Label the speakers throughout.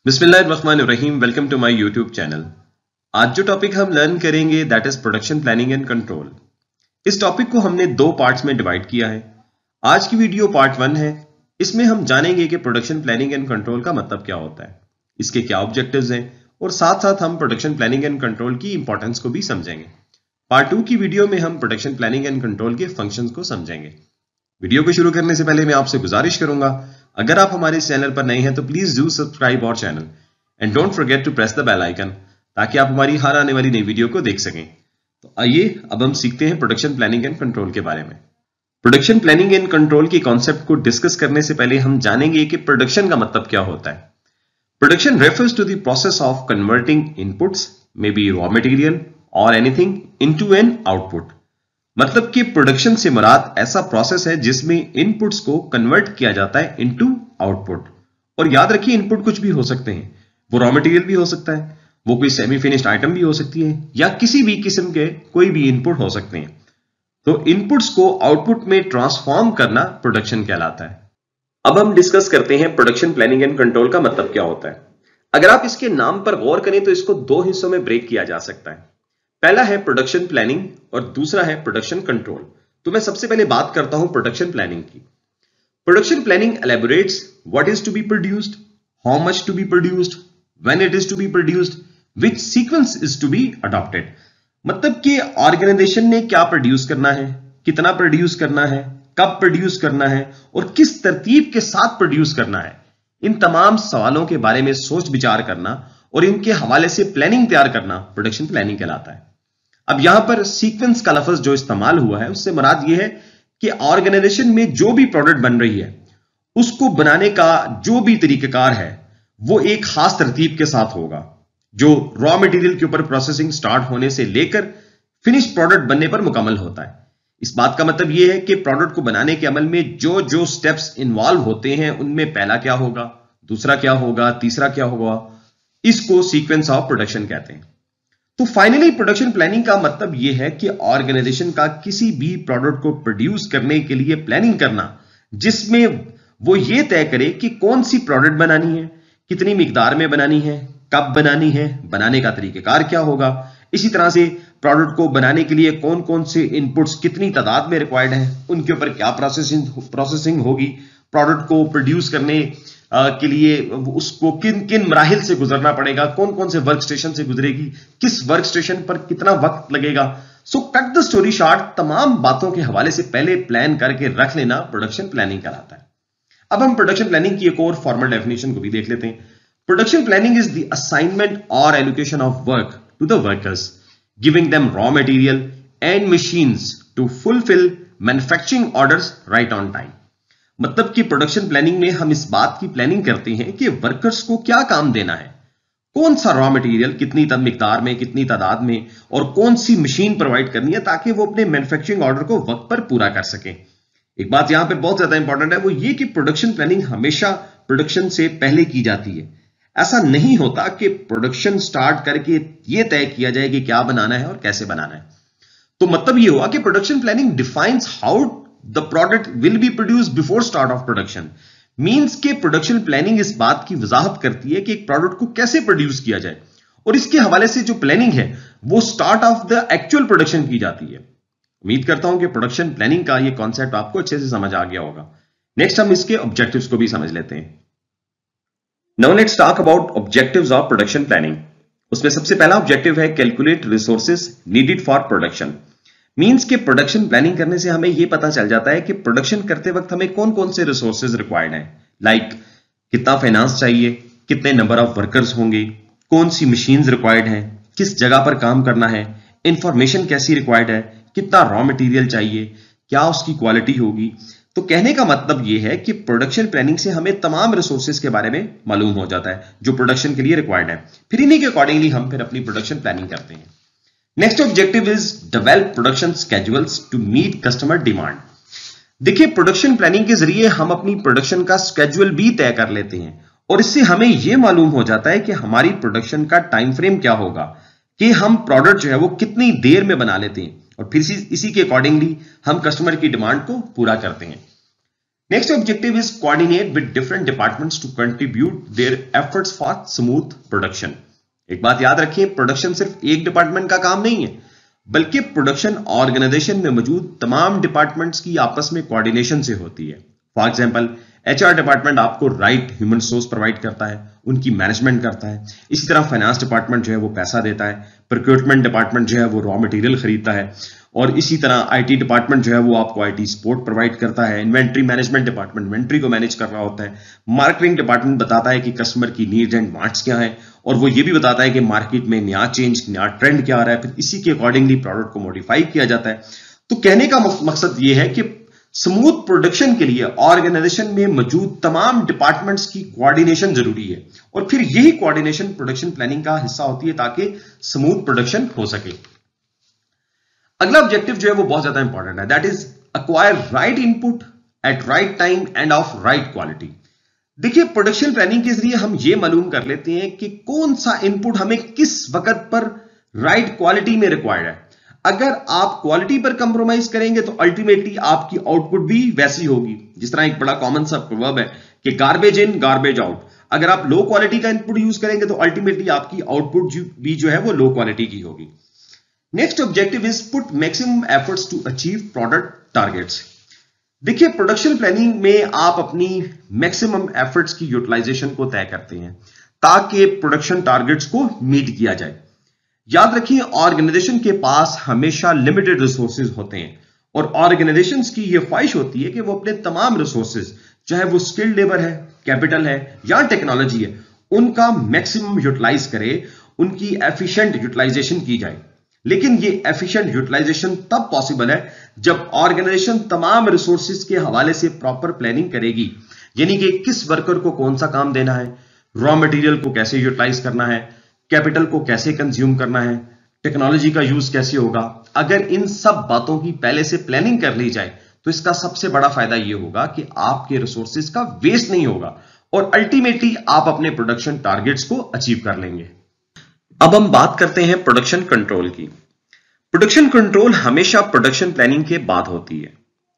Speaker 1: बिस्मिल्लाहिर्रहमानिर्रहीम। Welcome to my YouTube channel. आज जो टॉपिक हम लर्न करेंगे that is production planning and control. इस टॉपिक को हमने दो पार्ट्स में डिवाइड किया है। आज की वीडियो पार्ट 1 है। इसमें हम जानेंगे कि प्रोडक्शन प्लानिंग एंड कंट्रोल का मतलब क्या होता है, इसके क्या ऑब्जेक्टिव्स हैं और साथ साथ हम प्रोडक्शन प्लानिंग एंड कंट्रोल की इंपॉर्टेंस को भी समझेंगे। पार्ट 2 की वीडियो में हम प्रोडक्शन प्लानिंग एंड कंट्रोल के फंक्शंस को समझेंगे। वीडियो को शुरू करने से पहले मैं आपसे गुजारिश करूंगा, अगर आप हमारे चैनल पर नए हैं तो please do subscribe our channel and don't forget to press the bell icon ताकि आप हमारी हर आने वाली नई वीडियो को देख सकें। तो आइए अब हम सीखते हैं प्रोडक्शन प्लानिंग एंड कंट्रोल के बारे में। प्रोडक्शन प्लानिंग एंड कंट्रोल के कॉन्सेप्ट को डिस्कस करने से पहले हम जानेंगे कि प्रोडक्शन का मतलब क्या होता है। Production refers to the process of converting inputs, maybe raw material और एनीथिंग, इनटू एन आउटपुट। मतलब कि प्रोडक्शन से मुराद ऐसा प्रोसेस है जिसमें इनपुट्स को कन्वर्ट किया जाता है इनटू आउटपुट। और याद रखिए, इनपुट कुछ भी हो सकते हैं। वो रॉ मटेरियल भी हो सकता है, वो कोई सेमी फिनिश्ड आइटम भी हो सकती है, या किसी भी किस्म के कोई भी इनपुट हो सकते हैं। तो इनपुट्स को आउटपुट में ट्रांसफॉर्म करना प्रोडक्शन कहलाता है। अब हम डिस्कस करते हैं प्रोडक्शन प्लानिंग एंड कंट्रोल का मतलब क्या होता है। अगर आप इसके नाम पर गौर करें तो इसको दो हिस्सों में ब्रेक किया जा सकता है। पहला है प्रोडक्शन प्लानिंग और दूसरा है प्रोडक्शन कंट्रोल। तो मैं सबसे पहले बात करता हूं प्रोडक्शन प्लानिंग की। Production planning elaborates what is to be produced, how much to be produced, when it is to be produced, which sequence is to be adopted. मतलब कि ऑर्गेनाइजेशन ने क्या प्रोड्यूस करना है, कितना प्रोड्यूस करना है, कब प्रोड्यूस करना है और किस तरतीब के साथ प्रोड्यूस करना है। इन तमाम सवालों के बारे में सोच विचार करना और इनके हवाले से प्लानिंग तैयार करना प्रोडक्शन प्लानिंग कहलाता है। अब यहां पर सीक्वेंस का लफ्ज जो इस्तेमाल हुआ है उससे मुराद यह है कि ऑर्गेनाइजेशन में जो भी प्रोडक्ट बन रही है उसको बनाने का जो भी तरीकाकार है वो एक खास तरतीब के साथ होगा, जो रॉ मटेरियल के ऊपर प्रोसेसिंग स्टार्ट होने से लेकर फिनिश प्रोडक्ट बनने पर मुकम्मल होता है। इस बात का मतलब यह है कि प्रोडक्ट को बनाने के अमल में जो जो स्टेप्स इन्वॉल्व होते हैं उनमें पहला क्या होगा, दूसरा क्या होगा, तीसरा क्या होगा, इसको सीक्वेंस ऑफ प्रोडक्शन कहते हैं। तो फाइनली प्रोडक्शन प्लानिंग का मतलब यह है कि ऑर्गेनाइजेशन का किसी भी प्रोडक्ट को प्रोड्यूस करने के लिए प्लानिंग करना, जिसमें वो ये तय करे कि कौन सी प्रोडक्ट बनानी है, कितनी मिकदार में बनानी है, कब बनानी है, बनाने का तरीकेकार क्या होगा। इसी तरह से प्रोडक्ट को बनाने के लिए कौन कौन से इनपुट्स कितनी तादाद में रिक्वायर्ड है, उनके ऊपर क्या प्रोसेसिंग होगी, प्रोडक्ट को प्रोड्यूस करने के लिए उसको किन किन मराहिल से गुजरना पड़ेगा, कौन कौन से वर्क स्टेशन से गुजरेगी, किस वर्क स्टेशन पर कितना वक्त लगेगा। So cut the story short, तमाम बातों के हवाले से पहले प्लान करके रख लेना प्रोडक्शन प्लानिंग कहलाता है। अब हम प्रोडक्शन प्लानिंग की एक और फॉर्मल डेफिनेशन को भी देख लेते हैं। Production planning is the assignment और allocation of work to the workers, giving them raw material and machines to fulfil manufacturing orders right on time. मतलब कि प्रोडक्शन प्लानिंग में हम इस बात की प्लानिंग करते हैं कि वर्कर्स को क्या काम देना है, कौन सा रॉ मटेरियल कितनी मिकदार में, कितनी तादाद में और कौन सी मशीन प्रोवाइड करनी है ताकि वो अपने मैन्युफैक्चरिंग ऑर्डर को वक्त पर पूरा कर सकें। एक बात यहां पे बहुत ज्यादा इंपॉर्टेंट है, वो ये कि प्रोडक्शन प्लानिंग हमेशा प्रोडक्शन से पहले की जाती है। ऐसा नहीं होता कि प्रोडक्शन स्टार्ट करके ये तय किया जाए कि क्या बनाना है और कैसे बनाना है। तो मतलब ये हुआ कि production planning defines how the product will be produced before start of production, means के प्रोडक्शन प्लानिंग इस बात की वजाहत करती है कि एक प्रोडक्ट को कैसे प्रोड्यूस किया जाए और इसके हवाले से जो प्लानिंग है वो start of the actual production की जाती है। उम्मीद करता हूं कि प्रोडक्शन प्लानिंग का ये कॉन्सेप्ट आपको अच्छे से समझ आ गया होगा। नेक्स्ट हम इसके ऑब्जेक्टिव्स को भी समझ लेते हैं। Now let's talk about objectives of production planning. उसमें सबसे पहला ऑब्जेक्टिव है calculate resources needed for production. Means के प्रोडक्शन प्लानिंग करने से हमें यह पता चल जाता है कि प्रोडक्शन करते वक्त हमें कौन कौन से रिसोर्सेज रिक्वायर्ड हैं, लाइक कितना फाइनेंस चाहिए, कितने नंबर ऑफ वर्कर्स होंगे, कौन सी मशीन्स रिक्वायर्ड हैं, किस जगह पर काम करना है, इंफॉर्मेशन कैसी रिक्वायर्ड है, कितना रॉ मटेरियल चाहिए, क्या उसकी क्वालिटी होगी। तो कहने का मतलब यह है कि प्रोडक्शन प्लानिंग से हमें तमाम रिसोर्सेज के बारे में मालूम हो जाता है जो प्रोडक्शन के लिए रिक्वायर्ड है। फिर इन्हीं के अकॉर्डिंगली हम फिर अपनी प्रोडक्शन प्लानिंग करते हैं। Next objective is develop production schedules to meet customer demand. देखिए, प्रोडक्शन प्लानिंग के जरिए हम अपनी प्रोडक्शन का स्केड्यूल भी तय कर लेते हैं और इससे हमें यह मालूम हो जाता है कि हमारी प्रोडक्शन का टाइम फ्रेम क्या होगा, कि हम प्रोडक्ट जो है वो कितनी देर में बना लेते हैं और फिर इसी के अकॉर्डिंगली हम कस्टमर की डिमांड को पूरा करते हैं। Next objective is coordinate with different departments to contribute their efforts for smooth production. एक बात याद रखिए, प्रोडक्शन सिर्फ एक डिपार्टमेंट का काम नहीं है, बल्कि प्रोडक्शन ऑर्गेनाइजेशन में मौजूद तमाम डिपार्टमेंट्स की आपस में कोऑर्डिनेशन से होती है। फॉर एग्जांपल, एचआर डिपार्टमेंट आपको राइट ह्यूमन रिसोर्स प्रोवाइड करता है, उनकी मैनेजमेंट करता है। इसी तरह फाइनेंस डिपार्टमेंट जो है वो पैसा देता है, प्रोक्योरमेंट डिपार्टमेंट जो है वो रॉ मटेरियल खरीदता है, और इसी तरह आईटी डिपार्टमेंट जो है वो आपको आईटी सपोर्ट प्रोवाइड करता है। इन्वेंट्री मैनेजमेंट डिपार्टमेंट इन्वेंट्री को मैनेज कर रहा होता है। मार्केटिंग डिपार्टमेंट बताता है कि कस्टमर की नीड्स एंड वांट्स क्या है, और वो ये भी बताता है कि मार्केट में नया चेंज, नया ट्रेंड क्या आ रहा है, फिर इसी के अकॉर्डिंगली प्रोडक्ट को मॉडिफाई किया जाता है। तो कहने का मकसद ये है कि स्मूथ प्रोडक्शन के लिए ऑर्गेनाइजेशन में मौजूद तमाम डिपार्टमेंट्स की कोऑर्डिनेशन जरूरी है, और फिर यही कोऑर्डिनेशन प्रोडक्शन प्लानिंग का हिस्सा होती है ताकि स्मूथ प्रोडक्शन हो सके। अगला ऑब्जेक्टिव जो है वो बहुत ज्यादा इंपॉर्टेंट है, that is acquire right input at right time and of right quality. देखिए, प्रोडक्शन प्लानिंग के जरिए हम ये मालूम कर लेते हैं कि कौन सा इनपुट हमें किस वक्त पर राइट क्वालिटी में रिक्वायर्ड है। अगर आप क्वालिटी पर कंप्रोमाइज करेंगे तो अल्टीमेटली आपकी आउटपुट भी वैसी होगी। जिस तरह एक बड़ा कॉमन सा प्रोवर्ब है कि गार्बेज इन गार्बेज आउट। अगर आप लो क्वालिटी का इनपुट यूज करेंगे तो अल्टीमेटली आपकी आउटपुट भी जो है वो लो क्वालिटी की होगी। Next objective is put maximum efforts to achieve product targets. देखिए, प्रोडक्शन प्लानिंग में आप अपनी मैक्सिमम एफर्ट्स की यूटिलाइजेशन को तय करते हैं ताकि प्रोडक्शन टारगेट्स को मीट किया जाए। याद रखिए, ऑर्गेनाइजेशन के पास हमेशा लिमिटेड रिसोर्सेज होते हैं, और ऑर्गेनाइजेशंस की यह ख्वाहिश होती है कि वो अपने तमाम रिसोर्सेज, चाहे वो स्किल्ड लेबर है, कैपिटल है या टेक्नोलॉजी है, उनका मैक्सिमम यूटिलाइज करे, उनकी एफिशिएंट यूटिलाइजेशन की जाए। लेकिन ये एफिशिएंट यूटिलाइजेशन तब पॉसिबल है जब ऑर्गेनाइजेशन तमाम रिसोर्सेज के हवाले से प्रॉपर प्लानिंग करेगी, यानी कि किस वर्कर को कौन सा काम देना है, रॉ मटेरियल को कैसे यूटिलाइज करना है, कैपिटल को कैसे कंज्यूम करना है, टेक्नोलॉजी का यूज कैसे होगा। अगर इन सब बातों की पहले से प्लानिंग कर ली जाए तो इसका सबसे बड़ा फायदा यह होगा कि आपके रिसोर्सेज का वेस्ट नहीं होगा, और अल्टीमेटली आप अपने प्रोडक्शन टारगेट्स को अचीव कर लेंगे। अब हम बात करते हैं प्रोडक्शन कंट्रोल की। प्रोडक्शन कंट्रोल हमेशा प्रोडक्शन प्लानिंग के बाद होती है,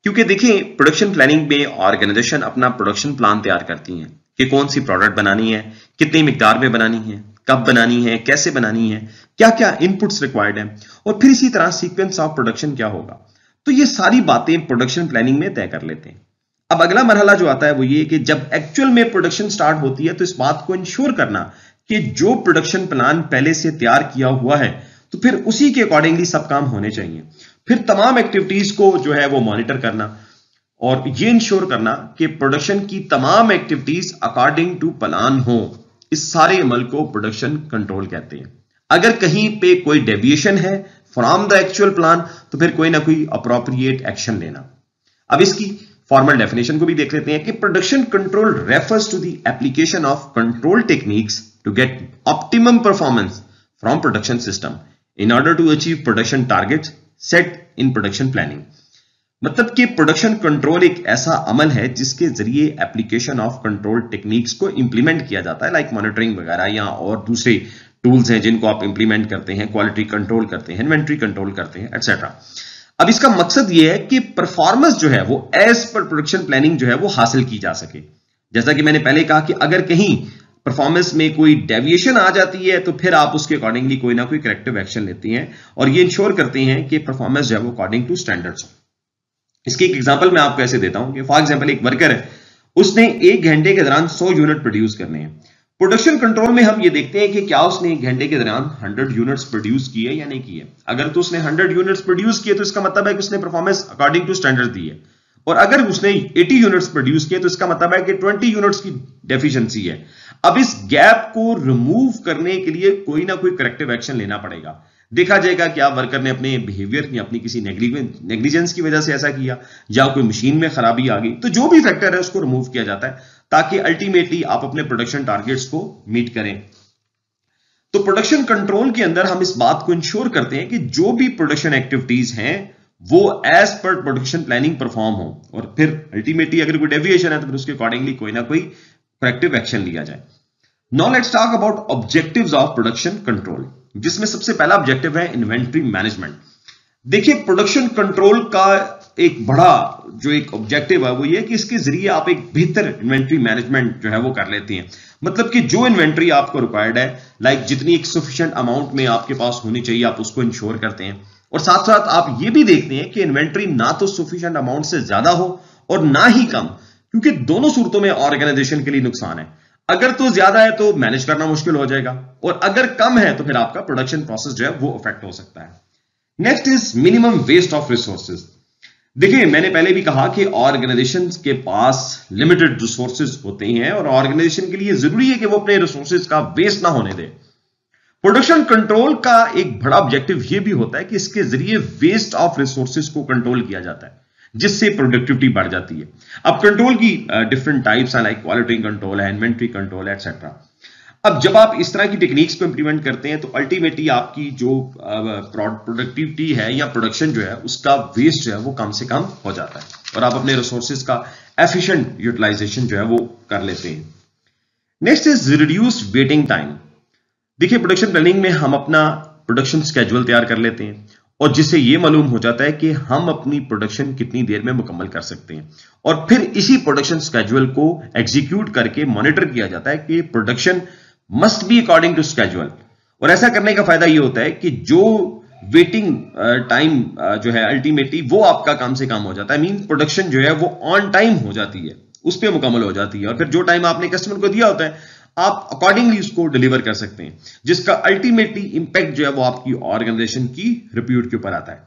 Speaker 1: क्योंकि देखिए, प्रोडक्शन प्लानिंग में ऑर्गेनाइजेशन अपना प्रोडक्शन प्लान तैयार करती है कि कौन सी प्रोडक्ट बनानी है, कितनी मिकदार में बनानी है, कब बनानी है, कैसे बनानी है, क्या क्या इनपुट्स रिक्वायर्ड है, और फिर इसी तरह सीक्वेंस ऑफ प्रोडक्शन क्या होगा। तो ये सारी बातें प्रोडक्शन प्लानिंग में तय कर लेते हैं। अब अगला मरहला जो आता है वो ये कि जब एक्चुअल में प्रोडक्शन स्टार्ट होती है तो इस बात को इंश्योर करना कि जो प्रोडक्शन प्लान पहले से तैयार किया हुआ है तो फिर उसी के अकॉर्डिंगली सब काम होने चाहिए। फिर तमाम एक्टिविटीज को जो है वो मॉनिटर करना और ये इंश्योर करना कि प्रोडक्शन की तमाम एक्टिविटीज अकॉर्डिंग टू प्लान हो। इस सारे अमल को प्रोडक्शन कंट्रोल कहते हैं। अगर कहीं पे कोई डेविएशन है फ्रॉम द एक्चुअल प्लान तो फिर कोई ना कोई अप्रोप्रिएट एक्शन लेना। अब इसकी फॉर्मल डेफिनेशन को भी देख लेते हैं कि production control refers to the application of control techniques to get optimum performance from production system in order to achieve production targets set in production planning। मतलब कि प्रोडक्शन कंट्रोल एक ऐसा अमल है जिसके जरिए एप्लीकेशन ऑफ कंट्रोल टेक्निक्स को implement किया जाता है, लाइक मॉनिटरिंग वगैरह या और दूसरे टूल्स हैं जिनको आप इंप्लीमेंट करते हैं, क्वालिटी कंट्रोल करते हैं, इन्वेंट्री कंट्रोल करते हैं, एटसेट्रा। अब इसका मकसद यह है कि परफॉर्मेंस जो है वो एज पर प्रोडक्शन प्लानिंग जो है वो हासिल की जा सके। जैसा कि मैंने पहले कहा कि अगर कहीं परफॉर्मेंस में कोई डेविएशन आ जाती है तो फिर आप उसके अकॉर्डिंगली कोई ना कोई करेक्टिव एक्शन लेते हैं और ये इंश्योर करते हैं कि परफॉर्मेंस जो है वो अकॉर्डिंग टू स्टैंडर्ड्स हो। इसकी एक एग्जांपल मैं आपको ऐसे देता हूं कि फॉर एग्जांपल एक वर्कर है, उसने 1 घंटे के दौरान 100 यूनिट प्रोड्यूस करने हैं। प्रोडक्शन कंट्रोल में हम ये देखते हैं कि क्या उसने 1 घंटे के दौरान 100 यूनिट्स प्रोड्यूस किए या नहीं किए। अगर तो उसने 100 यूनिट्स प्रोड्यूस किए तो इसका मतलब है कि उसने परफॉर्मेंस अकॉर्डिंग टू स्टैंडर्ड दी है, और अगर उसने 80 यूनिट्स प्रोड्यूस किए तो इसका मतलब है कि 20 यूनिट्स की डेफिशिएंसी है। अब इस गैप को रिमूव करने के लिए कोई ना कोई करेक्टिव एक्शन लेना पड़ेगा। देखा जाएगा क्या वर्कर ने अपने बिहेवियर या अपनी किसी नेग्लिजेंस की वजह से ऐसा किया, या कोई मशीन में खराबी आ गई, तो जो भी फैक्टर है उसको रिमूव किया जाता है ताकि अल्टीमेटली आप अपने प्रोडक्शन टारगेट्स को मीट करें। तो प्रोडक्शन कंट्रोल के अंदर हम इस बात को इंश्योर करते हैं कि जो भी प्रोडक्शन एक्टिविटीज हैं वो as per production planning perform हो, और फिर अल्टीमेटली अगर कोई डेविएशन है तो फिर उसके अकॉर्डिंगली कोई ना कोई करेक्टिव एक्शन लिया जाए। Now let's talk about objectives of production control, जिसमें सबसे पहला ऑब्जेक्टिव है इन्वेंट्री मैनेजमेंट। देखिए, प्रोडक्शन कंट्रोल का एक बड़ा जो एक ऑब्जेक्टिव है वो ये है कि इसके जरिए आप एक बेहतर इन्वेंट्री मैनेजमेंट जो है वो कर लेते हैं। मतलब कि जो इन्वेंट्री आपको रिक्वायर्ड है, लाइक जितनी एक सफिशिएंट अमाउंट में आपके पास होनी चाहिए, आप उसको इंश्योर करते हैं। और साथ साथ आप ये भी देखते हैं कि इन्वेंट्री ना तो सफिशिएंट अमाउंट से ज्यादा हो और ना ही कम, क्योंकि दोनों सूरतों में ऑर्गेनाइजेशन के लिए नुकसान है। अगर तो ज्यादा है तो मैनेज करना मुश्किल हो जाएगा, और अगर कम है तो फिर आपका प्रोडक्शन प्रोसेस जो है वो अफेक्ट हो सकता है। Next is minimum waste of resources. देखिए, मैंने पहले भी कहा कि ऑर्गेनाइजेशन के पास लिमिटेड रिसोर्सेज होते हैं और ऑर्गेनाइजेशन के लिए जरूरी है कि वो अपने रिसोर्सेज का वेस्ट ना होने दे। प्रोडक्शन कंट्रोल का एक बड़ा ऑब्जेक्टिव ये भी होता है कि इसके जरिए वेस्ट ऑफ रिसोर्सेज को कंट्रोल किया जाता है, जिससे प्रोडक्टिविटी बढ़ जाती है। अब कंट्रोल की डिफरेंट टाइप्स हैं, लाइक क्वालिटी कंट्रोल है, इन्वेंट्री कंट्रोल है, एटसेट्रा। अब जब आप इस तरह की टेक्निक्स को इंप्लीमेंट करते हैं तो अल्टीमेटली आपकी जो प्रोडक्टिविटी है या प्रोडक्शन जो है उसका वेस्ट जो है वो कम से कम हो जाता है और आप अपने रिसोर्सेज का एफिशिएंट यूटिलाइजेशन जो है वो कर लेते हैं। Next is reduce waiting time. देखिए, प्रोडक्शन प्लानिंग में हम अपना प्रोडक्शन स्केड्यूल तैयार कर लेते हैं और जिससे ये मालूम हो जाता है कि हम अपनी प्रोडक्शन कितनी देर में मुकम्मल कर सकते हैं, और फिर इसी प्रोडक्शन स्केड्यूल को एग्जीक्यूट करके मॉनिटर किया जाता है कि production must be according to schedule. और ऐसा करने का फायदा ये होता है कि जो वेटिंग टाइम जो है अल्टीमेटली वो आपका कम से कम हो जाता है। मीन प्रोडक्शन जो है वो ऑन टाइम हो जाती है, उस पर मुकम्मल हो जाती है, और फिर जो टाइम आपने कस्टमर को दिया होता है आप अकॉर्डिंगली उसको डिलीवर कर सकते हैं, जिसका अल्टीमेटली इंपैक्ट जो है वो आपकी ऑर्गेनाइजेशन की रिप्यूट के ऊपर आता है।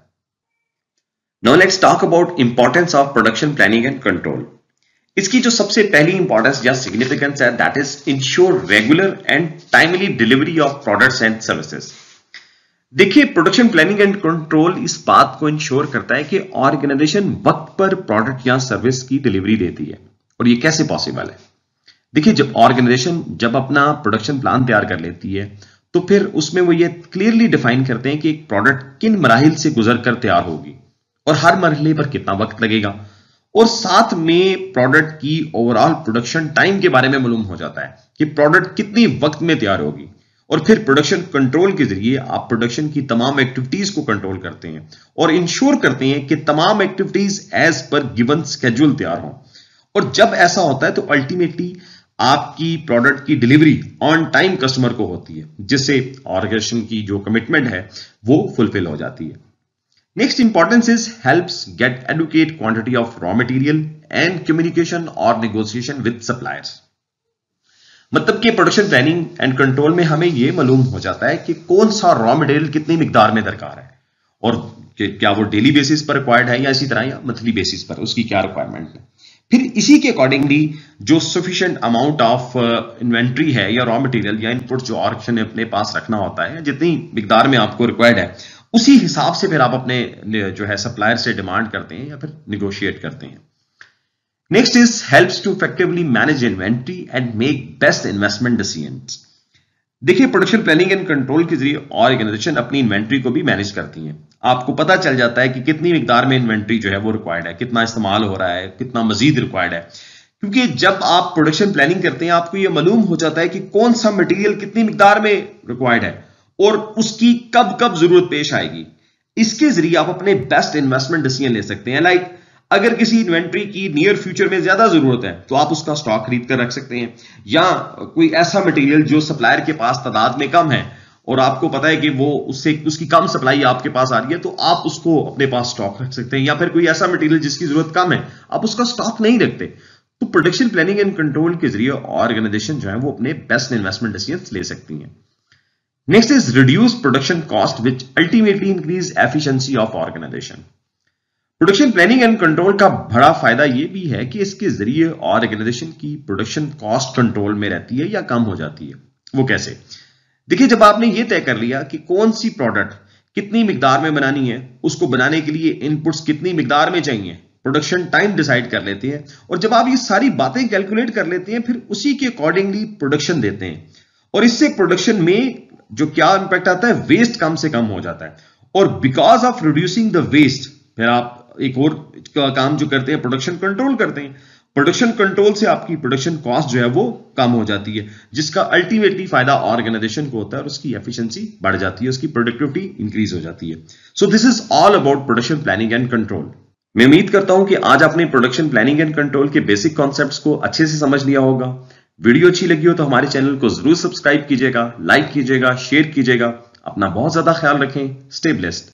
Speaker 1: Now let's talk about importance of production planning and control. इसकी जो सबसे पहली इंपॉर्टेंस या सिग्निफिकेंस है that is ensure regular and timely delivery of products and services. देखिए, प्रोडक्शन प्लानिंग एंड कंट्रोल इस बात को इंश्योर करता है कि ऑर्गेनाइजेशन वक्त पर प्रोडक्ट या सर्विस की डिलीवरी देती है। और ये कैसे पॉसिबल है? देखिए, जब ऑर्गेनाइजेशन जब अपना प्रोडक्शन प्लान तैयार कर लेती है तो फिर उसमें वो ये क्लियरली डिफाइन करते हैं कि एक प्रोडक्ट किन मराहिल से गुजर कर तैयार होगी और हर मरहले पर कितना वक्त लगेगा, और साथ में प्रोडक्ट की ओवरऑल प्रोडक्शन टाइम के बारे में मालूम हो जाता है कि प्रोडक्ट कितनी वक्त में तैयार होगी। और फिर प्रोडक्शन कंट्रोल के जरिए आप प्रोडक्शन की तमाम एक्टिविटीज को कंट्रोल करते हैं और इंश्योर करते हैं कि तमाम activities as per given schedule तैयार हों। और जब ऐसा होता है तो अल्टीमेटली आपकी प्रोडक्ट की डिलीवरी ऑन टाइम कस्टमर को होती है, जिससे ऑर्गेनाइजेशन की जो कमिटमेंट है वो फुलफिल हो जाती है। Next importance is helps get adequate quantity of raw material and communication or negotiation with suppliers। मतलब कि प्रोडक्शन प्लानिंग एंड कंट्रोल में हमें यह मालूम हो जाता है कि कौन सा रॉ मटेरियल कितनी मिकदार में दरकार है और क्या वो डेली बेसिस पर रिक्वायर्ड है या इसी तरह या मंथली बेसिस पर उसकी क्या रिक्वायरमेंट है। फिर इसी के अकॉर्डिंगली जो सफिशिएंट अमाउंट ऑफ इन्वेंट्री है या रॉ मटेरियल या इनपुट जो ऑर्गेनाइजेशन ने अपने पास रखना होता है, जितनी मिकदार में आपको रिक्वायर्ड है, उसी हिसाब से फिर आप अपने जो है सप्लायर से डिमांड करते हैं या फिर निगोशिएट करते हैं। Next is helps to effectively manage inventory and make best investment decisions. देखिए, प्रोडक्शन प्लानिंग एंड कंट्रोल के जरिए ऑर्गेनाइजेशन अपनी इन्वेंट्री को भी मैनेज करती है। आपको पता चल जाता है कि कितनी मिकदार में इन्वेंट्री जो है वो रिक्वायर्ड है, कितना इस्तेमाल हो रहा है, कितना मजीद रिक्वायर्ड है। क्योंकि जब आप प्रोडक्शन प्लानिंग करते हैं आपको यह मालूम हो जाता है कि कौन सा मटेरियल कितनी मिकदार में रिक्वायर्ड है और उसकी कब कब जरूरत पेश आएगी। इसके जरिए आप अपने बेस्ट इन्वेस्टमेंट डिसीजन ले सकते हैं। लाइक अगर किसी इन्वेंट्री की नियर फ्यूचर में ज्यादा जरूरत है तो आप उसका स्टॉक खरीद कर रख सकते हैं, या कोई ऐसा मटेरियल जो सप्लायर के पास तादाद में कम है और आपको पता है कि वो उसकी कम सप्लाई आपके पास आ रही है, तो आप उसको अपने पास स्टॉक रख सकते हैं। या फिर कोई ऐसा मटेरियल जिसकी जरूरत कम है, आप उसका स्टॉक नहीं रखते। तो प्रोडक्शन प्लानिंग एंड कंट्रोल के जरिए ऑर्गेनाइजेशन जो है वो अपने बेस्ट इन्वेस्टमेंट डिसीजन ले सकती है। Next is reduce production cost, which ultimately increase efficiency of organization। Production planning and control का बड़ा फायदा यह भी है कि इसके जरिए ऑर्गेनाइजेशन की प्रोडक्शन कॉस्ट कंट्रोल में रहती है या कम हो जाती है। वो कैसे? देखिए, जब आपने ये तय कर लिया कि कौन सी प्रोडक्ट कितनी मिकदार में बनानी है, उसको बनाने के लिए इनपुट्स कितनी मिकदार में चाहिए, प्रोडक्शन टाइम डिसाइड कर लेते हैं, और जब आप ये सारी बातें कैलकुलेट कर लेते हैं फिर उसी के अकॉर्डिंगली प्रोडक्शन देते हैं, और इससे प्रोडक्शन में जो क्या इंपैक्ट आता है, वेस्ट कम से कम हो जाता है। और because of reducing the waste फिर आप एक और काम जो करते हैं, प्रोडक्शन कंट्रोल करते हैं। प्रोडक्शन कंट्रोल से आपकी प्रोडक्शन कॉस्ट जो है वो कम हो जाती है, जिसका अल्टीमेटली फायदा ऑर्गेनाइजेशन को होता है और उसकी एफिशिएंसी बढ़ जाती है, उसकी प्रोडक्टिविटी इंक्रीज हो जाती है। So this is all about production planning and control. मैं उम्मीद करता हूं कि आज आपने प्रोडक्शन प्लानिंग एंड कंट्रोल के बेसिक कॉन्सेप्ट्स को अच्छे से समझ लिया होगा। वीडियो अच्छी लगी हो तो हमारे चैनल को जरूर सब्सक्राइब कीजिएगा, लाइक कीजिएगा, शेयर कीजिएगा। अपना बहुत ज्यादा ख्याल रखें। Stay blessed.